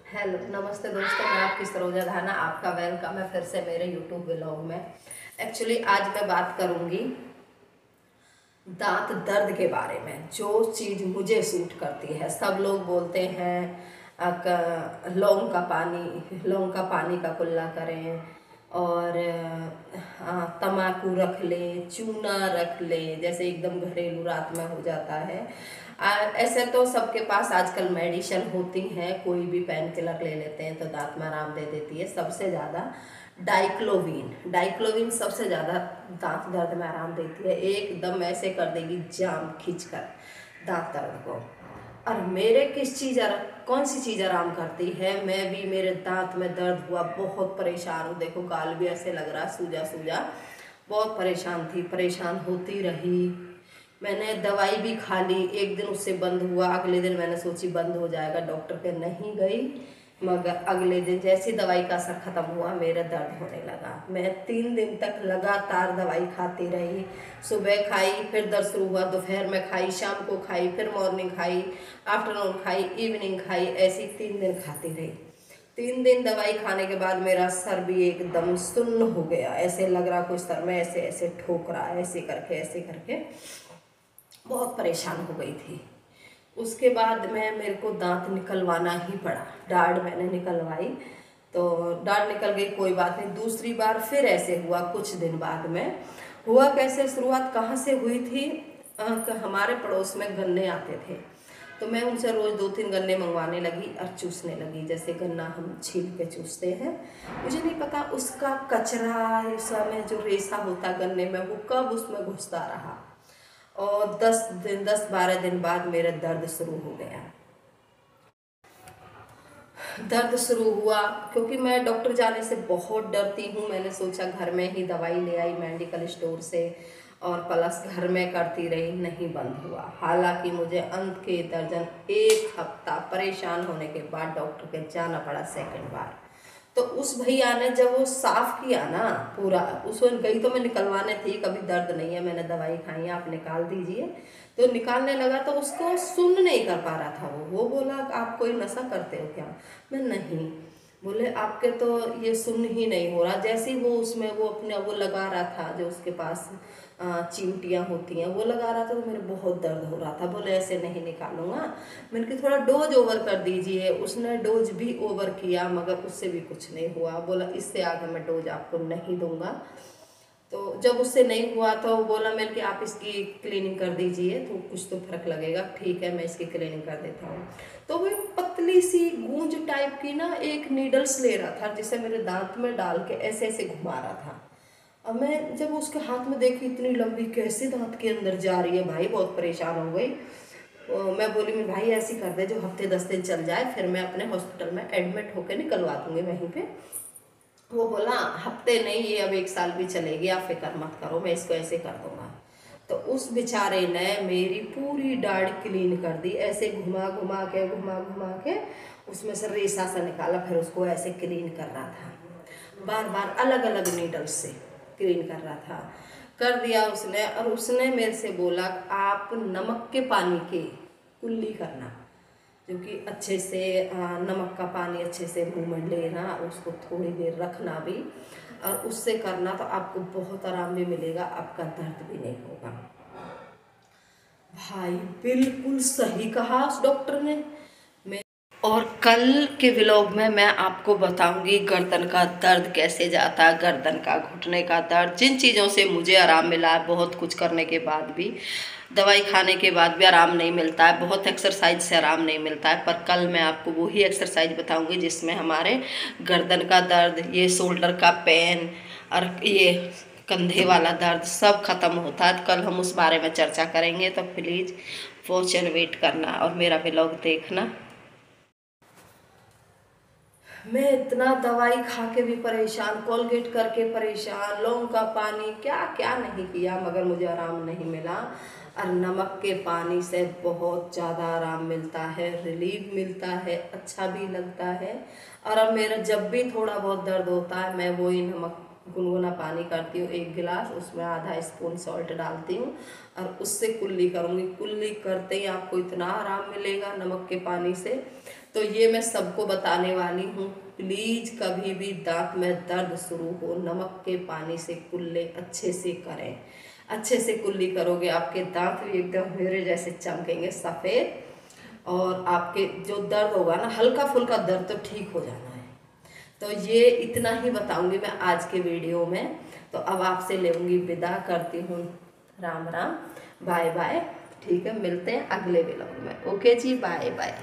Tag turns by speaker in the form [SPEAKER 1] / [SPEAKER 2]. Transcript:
[SPEAKER 1] Hello नमस्ते दोस्तों, मैं आपकी सरोजा धाना, आपका वेलकम है फिर से मेरे यूट्यूब ब्लॉग में। एक्चुअली आज मैं बात करूंगी दांत दर्द के बारे में। जो चीज़ मुझे सूट करती है, सब लोग बोलते हैं लौंग का पानी का कुल्ला करें और तम्बाकू रख लें, चूना रख लें, जैसे एकदम घरेलू रात में हो जाता है। ऐसे तो सबके पास आजकल मेडिसिन होती हैं, कोई भी पेन किलर ले लेते हैं तो दांत में आराम दे देती है। सबसे ज़्यादा डाइक्लोवीन डाइक्लोवीन सबसे ज़्यादा दांत दर्द में आराम देती है। एकदम ऐसे कर देगी जाम खींचकर दांत दर्द को। और मेरे कौन सी चीज़ आराम करती है? मैं भी, मेरे दांत में दर्द हुआ, बहुत परेशान हूँ। देखो गाल भी ऐसे लग रहा सूजा सूजा, बहुत परेशान थी, परेशान होती रही। मैंने दवाई भी खा ली, एक दिन उससे बंद हुआ, अगले दिन मैंने सोची बंद हो जाएगा, डॉक्टर पे नहीं गई। मगर अगले दिन जैसी दवाई का असर खत्म हुआ, मेरा दर्द होने लगा। मैं 3 दिन तक लगातार दवाई खाती रही। सुबह खाई, फिर दर्द शुरू हुआ, दोपहर में खाई, शाम को खाई, फिर मॉर्निंग खाई, आफ्टरनून खाई, इवनिंग खाई, ऐसी 3 दिन खाती रही। 3 दिन दवाई खाने के बाद मेरा सर भी एकदम सुन्न हो गया, ऐसे लग रहा कोई सर में ऐसे ऐसे ठोक रहा है, ऐसे करके बहुत परेशान हो गई थी। उसके बाद मेरे को दांत निकलवाना ही पड़ा। दाढ़ मैंने निकलवाई तो दाढ़ निकल गई, कोई बात नहीं। दूसरी बार फिर ऐसे हुआ, कुछ दिन बाद में हुआ। कैसे शुरुआत कहाँ से हुई थी? हमारे पड़ोस में गन्ने आते थे, तो मैं उनसे रोज़ 2-3 गन्ने मंगवाने लगी और चूसने लगी, जैसे गन्ना हम छील के चूसते हैं। मुझे नहीं पता उसका कचरा, उसमें जो रेशा होता गन्ने में, वो कब उसमें घुसता रहा। और 10-12 दिन बाद मेरा दर्द शुरू हो गया। दर्द शुरू हुआ क्योंकि मैं डॉक्टर जाने से बहुत डरती हूँ। मैंने सोचा घर में ही दवाई ले आई मेडिकल स्टोर से, और प्लस घर में करती रही, नहीं बंद हुआ। हालांकि मुझे अंत के दर्जन 1 हफ्ता परेशान होने के बाद डॉक्टर के जाना पड़ा सेकंड बार। तो उस भैया ने जब वो साफ किया ना पूरा, उसमें गई तो मैं निकलवाने थी, कभी दर्द नहीं है, मैंने दवाई खाई है, आप निकाल दीजिए। तो निकालने लगा तो उसको सुन्न नहीं कर पा रहा था। वो बोला आप कोई नशा करते हो क्या? मैं नहीं। बोले आपके तो ये सुन्न ही नहीं हो रहा। जैसे ही वो उसमें वो अपने वो लगा रहा था, जो उसके पास चिमटियाँ होती हैं, वो लगा रहा था, तो मेरे बहुत दर्द हो रहा था। बोले ऐसे नहीं निकालूंगा। मैंने कि थोड़ा डोज ओवर कर दीजिए। उसने डोज भी ओवर किया, मगर उससे भी कुछ नहीं हुआ। बोला इससे आगे मैं डोज आपको नहीं दूंगा। तो जब उससे नहीं हुआ तो बोला मैंने कि आप इसकी क्लीनिंग कर दीजिए तो कुछ तो फर्क लगेगा। ठीक है, मैं इसकी क्लीनिंग कर देता हूँ। तो वो एक पतली सी गूंज टाइप की ना एक नीडल्स ले रहा था, जिसे मेरे दांत में डाल के ऐसे ऐसे घुमा रहा था। अब मैं जब उसके हाथ में देखी, इतनी लंबी कैसे दांत के अंदर जा रही है, भाई बहुत परेशान हो गई। मैं बोली मैं भाई ऐसी कर दे जो हफ्ते 10 दिन चल जाए, फिर मैं अपने हॉस्पिटल में एडमिट होकर निकलवा दूंगी वहीं पे। वो बोला हफ्ते नहीं, ये अब 1 साल भी चलेगी, आप फिक्र मत करो, मैं इसको ऐसे कर दूंगा। तो उस बेचारे ने मेरी पूरी दाढ़ क्लीन कर दी, ऐसे घुमा घुमा के उसमें से रेसा सा निकाला, फिर उसको ऐसे क्लीन कर रहा था। बार बार अलग अलग नीडल से क्लीन कर रहा था। कर दिया उसने, और उसने मेरे से बोला आप नमक के पानी की कुल्ली करना, जो कि अच्छे से नमक का पानी अच्छे से मुंह में लेना, उसको थोड़ी देर रखना भी, और उससे करना तो आपको बहुत आराम भी मिलेगा, आपका दर्द भी नहीं होगा। भाई बिल्कुल सही कहा उस डॉक्टर ने। और कल के व्लॉग में मैं आपको बताऊंगी गर्दन का दर्द कैसे जाता है, गर्दन का, घुटने का दर्द, जिन चीज़ों से मुझे आराम मिला है। बहुत कुछ करने के बाद भी, दवाई खाने के बाद भी आराम नहीं मिलता है, बहुत एक्सरसाइज से आराम नहीं मिलता है। पर कल मैं आपको वही एक्सरसाइज बताऊंगी जिसमें हमारे गर्दन का दर्द, ये शोल्डर का पेन और ये कंधे वाला दर्द सब खत्म होता है। कल हम उस बारे में चर्चा करेंगे, तो प्लीज़ वॉच एंड वेट करना और मेरा व्लॉग देखना। मैं इतना दवाई खा के भी परेशान, कोलगेट करके परेशान, लौंग का पानी, क्या क्या नहीं किया, मगर मुझे आराम नहीं मिला। और नमक के पानी से बहुत ज़्यादा आराम मिलता है, रिलीफ मिलता है, अच्छा भी लगता है। और अब मेरा जब भी थोड़ा बहुत दर्द होता है, मैं वही नमक गुनगुना पानी करती हूँ 1 गिलास, उसमें आधा स्पून सॉल्ट डालती हूँ और उससे कुल्ली करूँगी। कुल्ली करते ही आपको इतना आराम मिलेगा नमक के पानी से। तो ये मैं सबको बताने वाली हूँ, प्लीज़ कभी भी दांत में दर्द शुरू हो, नमक के पानी से कुल्ले अच्छे से करें। अच्छे से कुल्ली करोगे आपके दांत भी एकदम मेरे जैसे चमकेंगे सफ़ेद, और आपके जो दर्द होगा ना, हल्का फुल्का दर्द तो ठीक हो जाना है। तो ये इतना ही बताऊंगी मैं आज के वीडियो में। तो अब आपसे लेंगी विदा, करती हूँ राम राम, बाय बाय। ठीक है, मिलते हैं अगले व्लॉग में। ओके जी, बाय बाय।